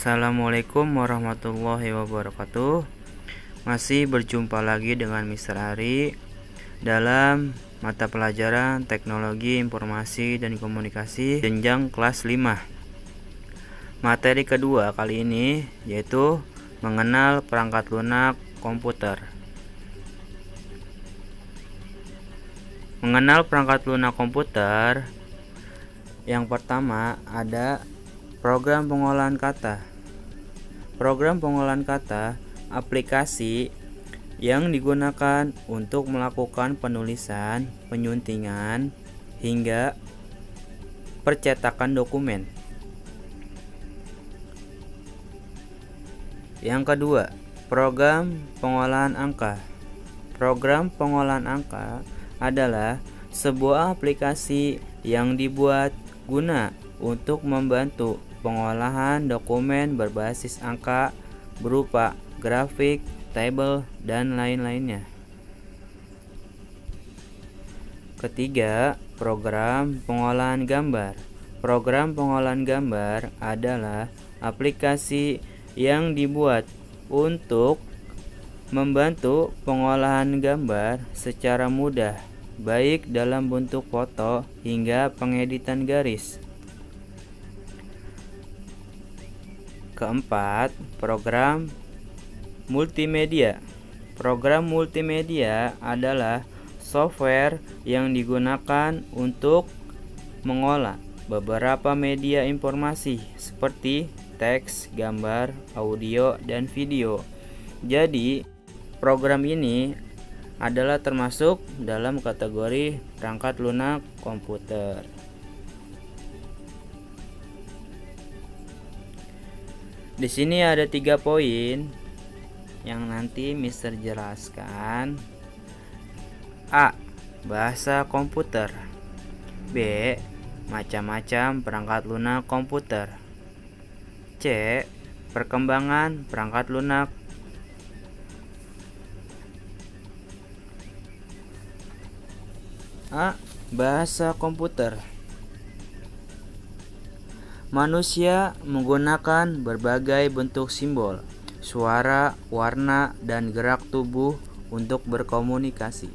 Assalamualaikum warahmatullahi wabarakatuh. Masih berjumpa lagi dengan Mr. Ari dalam mata pelajaran Teknologi Informasi dan Komunikasi jenjang kelas 5. Materi kedua kali ini yaitu mengenal perangkat lunak komputer. Mengenal perangkat lunak komputer, yang pertama ada program pengolahan kata. Program pengolahan kata aplikasi yang digunakan untuk melakukan penulisan, penyuntingan, hingga percetakan dokumen. Yang kedua, program pengolahan angka. Program pengolahan angka adalah sebuah aplikasi yang dibuat guna untuk membantu pengolahan dokumen berbasis angka berupa grafik, tabel, dan lain-lainnya. Ketiga, program pengolahan gambar. Program pengolahan gambar adalah aplikasi yang dibuat untuk membantu pengolahan gambar secara mudah, baik dalam bentuk foto hingga pengeditan garis. Keempat, program multimedia. Program multimedia adalah software yang digunakan untuk mengolah beberapa media informasi seperti teks, gambar, audio, dan video. Jadi, program ini adalah termasuk dalam kategori perangkat lunak komputer. Di sini ada 3 poin yang nanti Mister jelaskan. A. Bahasa komputer. B. Macam-macam perangkat lunak komputer. C. Perkembangan perangkat lunak. A. Bahasa komputer. Manusia menggunakan berbagai bentuk simbol, suara, warna, dan gerak tubuh untuk berkomunikasi.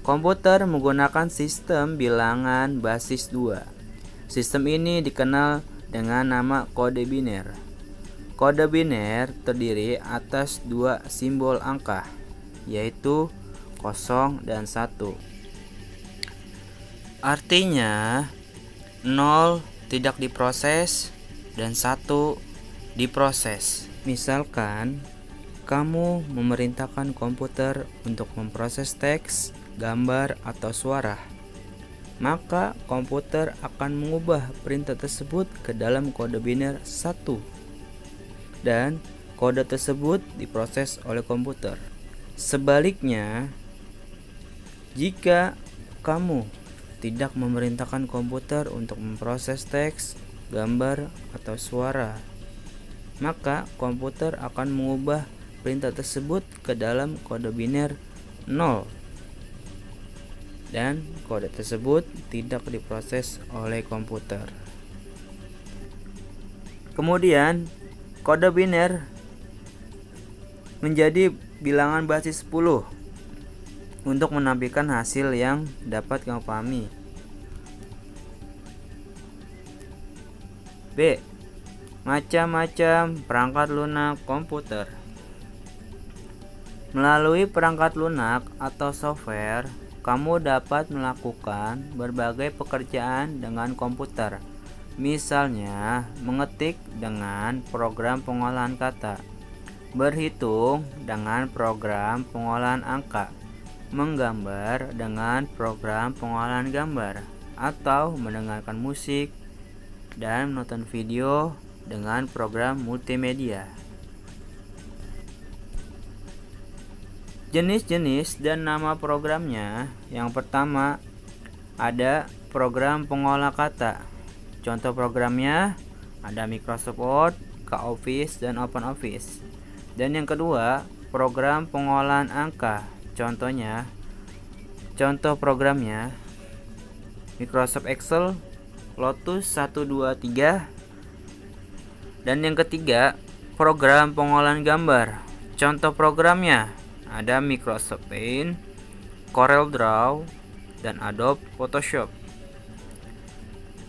Komputer menggunakan sistem bilangan basis 2. Sistem ini dikenal dengan nama kode biner. Kode biner terdiri atas 2 simbol angka, yaitu 0 dan 1. Artinya 0 tidak diproses dan 1 diproses. Misalkan kamu memerintahkan komputer untuk memproses teks, gambar, atau suara, maka komputer akan mengubah perintah tersebut ke dalam kode biner 1 dan kode tersebut diproses oleh komputer. Sebaliknya, jika kamu tidak memerintahkan komputer untuk memproses teks, gambar, atau suara, maka komputer akan mengubah perintah tersebut ke dalam kode biner 0 dan kode tersebut tidak diproses oleh komputer. Kemudian kode biner menjadi bilangan basis 10 untuk menampilkan hasil yang dapat kamu pahami. B. Macam-macam perangkat lunak komputer. Melalui perangkat lunak atau software, kamu dapat melakukan berbagai pekerjaan dengan komputer. Misalnya, mengetik dengan program pengolahan kata, berhitung dengan program pengolahan angka, menggambar dengan program pengolahan gambar, atau mendengarkan musik dan menonton video dengan program multimedia. Jenis-jenis dan nama programnya. Yang pertama, ada program pengolah kata. Contoh programnya ada Microsoft Word, K-Office, dan OpenOffice. Dan yang kedua, program pengolahan angka. Contoh programnya Microsoft Excel, Lotus 123, Dan yang ketiga, program pengolahan gambar. Contoh programnya ada Microsoft Paint, Corel Draw, dan Adobe Photoshop.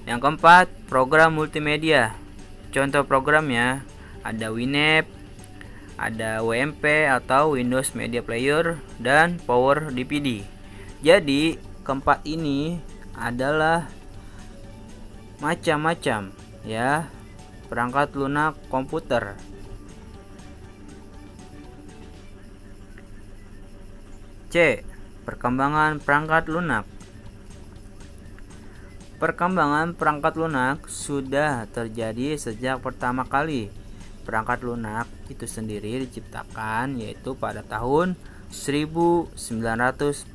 Yang keempat, program multimedia. Contoh programnya ada Winamp, ada WMP atau Windows Media Player, dan Power DVD. Jadi keempat ini adalah macam-macam ya perangkat lunak komputer. C. Perkembangan perangkat lunak. Perkembangan perangkat lunak sudah terjadi sejak pertama kali perangkat lunak itu sendiri diciptakan, yaitu pada tahun 1940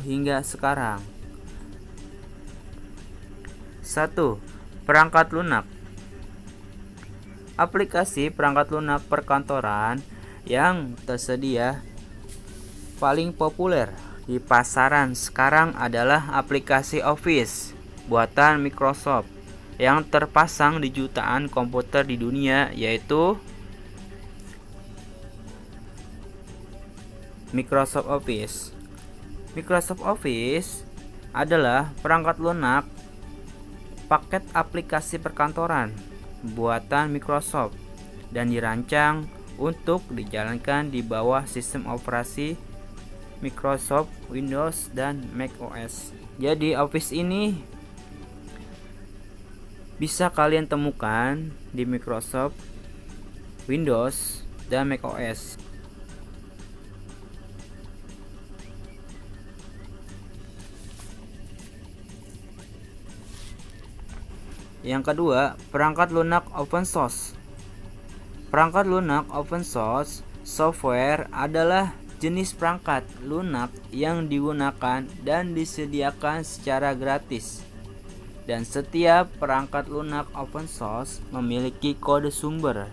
hingga sekarang. 1. Perangkat lunak. Aplikasi perangkat lunak perkantoran yang tersedia paling populer di pasaran sekarang adalah aplikasi Office buatan Microsoft yang terpasang di jutaan komputer di dunia, yaitu Microsoft Office. Microsoft Office adalah perangkat lunak paket aplikasi perkantoran buatan Microsoft dan dirancang untuk dijalankan di bawah sistem operasi Microsoft Windows dan macOS. Jadi Office ini bisa kalian temukan di Microsoft Windows dan macOS. Yang kedua, perangkat lunak open source. Perangkat lunak open source software adalah jenis perangkat lunak yang digunakan dan disediakan secara gratis. Dan setiap perangkat lunak open source memiliki kode sumber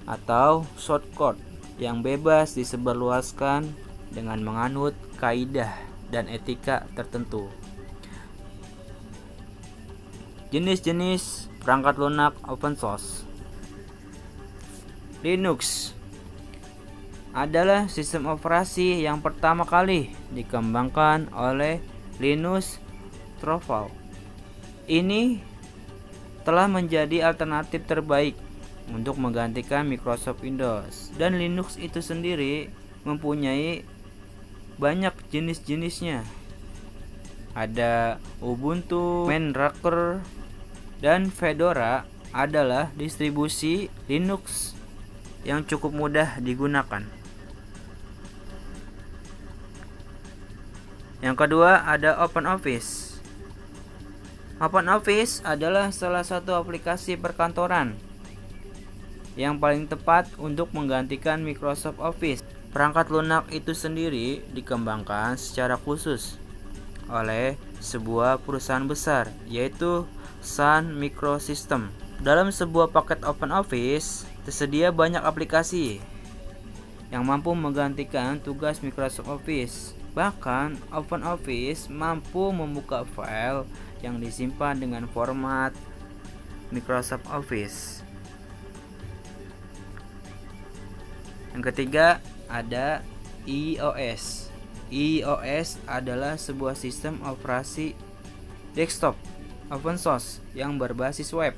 atau shortcode yang bebas disebarluaskan dengan menganut kaidah dan etika tertentu. Jenis-jenis perangkat lunak open source. Linux adalah sistem operasi yang pertama kali dikembangkan oleh Linus Torvalds. Ini telah menjadi alternatif terbaik untuk menggantikan Microsoft Windows, dan Linux itu sendiri mempunyai banyak jenis-jenisnya. Ada Ubuntu, Mandrake, dan Fedora adalah distribusi Linux yang cukup mudah digunakan. Yang kedua ada OpenOffice. OpenOffice adalah salah satu aplikasi perkantoran yang paling tepat untuk menggantikan Microsoft Office. Perangkat lunak itu sendiri dikembangkan secara khusus oleh sebuah perusahaan besar, yaitu Sun Microsystems. Dalam sebuah paket OpenOffice tersedia banyak aplikasi yang mampu menggantikan tugas Microsoft Office. Bahkan OpenOffice mampu membuka file yang disimpan dengan format Microsoft Office. Yang ketiga ada iOS. iOS adalah sebuah sistem operasi desktop open source yang berbasis web,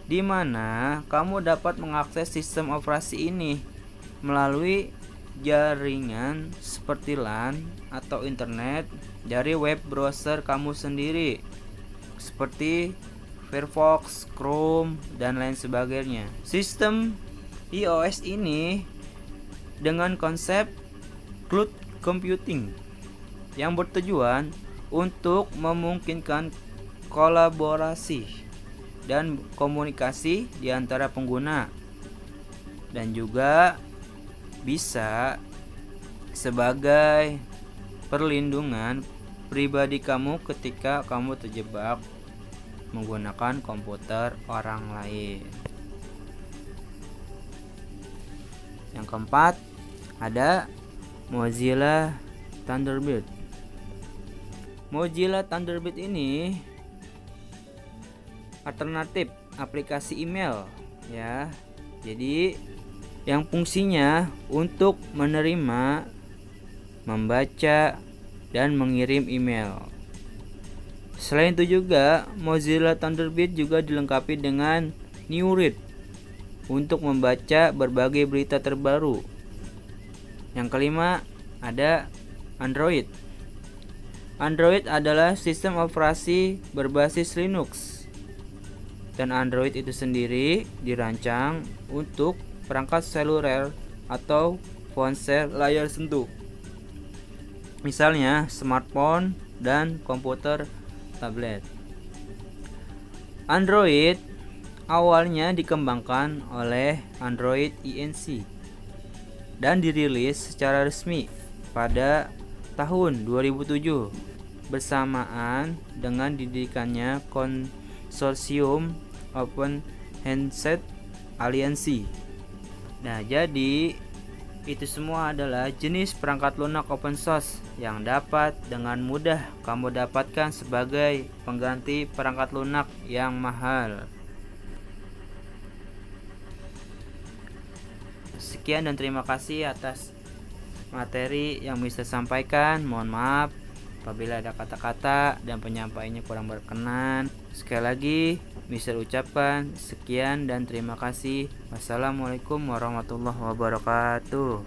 di mana kamu dapat mengakses sistem operasi ini melalui jaringan seperti LAN atau internet dari web browser kamu sendiri seperti Firefox, Chrome, dan lain sebagainya. Sistem iOS ini dengan konsep cloud computing yang bertujuan untuk memungkinkan kolaborasi dan komunikasi di antara pengguna, dan juga bisa sebagai perlindungan pribadi kamu ketika kamu terjebak menggunakan komputer orang lain. Yang keempat ada Mozilla Thunderbird. Mozilla Thunderbird ini alternatif aplikasi email ya. Jadi yang fungsinya untuk menerima, membaca, dan mengirim email. Selain itu juga Mozilla Thunderbird juga dilengkapi dengan New Read untuk membaca berbagai berita terbaru. Yang kelima ada Android. Android adalah sistem operasi berbasis Linux. Dan Android itu sendiri dirancang untuk perangkat seluler atau ponsel layar sentuh. Misalnya smartphone dan komputer tablet. Android awalnya dikembangkan oleh Android Inc. dan dirilis secara resmi pada tahun 2007 bersamaan dengan didirikannya konsorsium Open Handset Alliance. Nah, jadi itu semua adalah jenis perangkat lunak open source yang dapat dengan mudah kamu dapatkan sebagai pengganti perangkat lunak yang mahal. Sekian dan terima kasih atas materi yang bisa sampaikan. Mohon maaf apabila ada kata-kata dan penyampaiannya kurang berkenan. Sekali lagi, bisa ucapkan sekian dan terima kasih. Wassalamualaikum warahmatullahi wabarakatuh.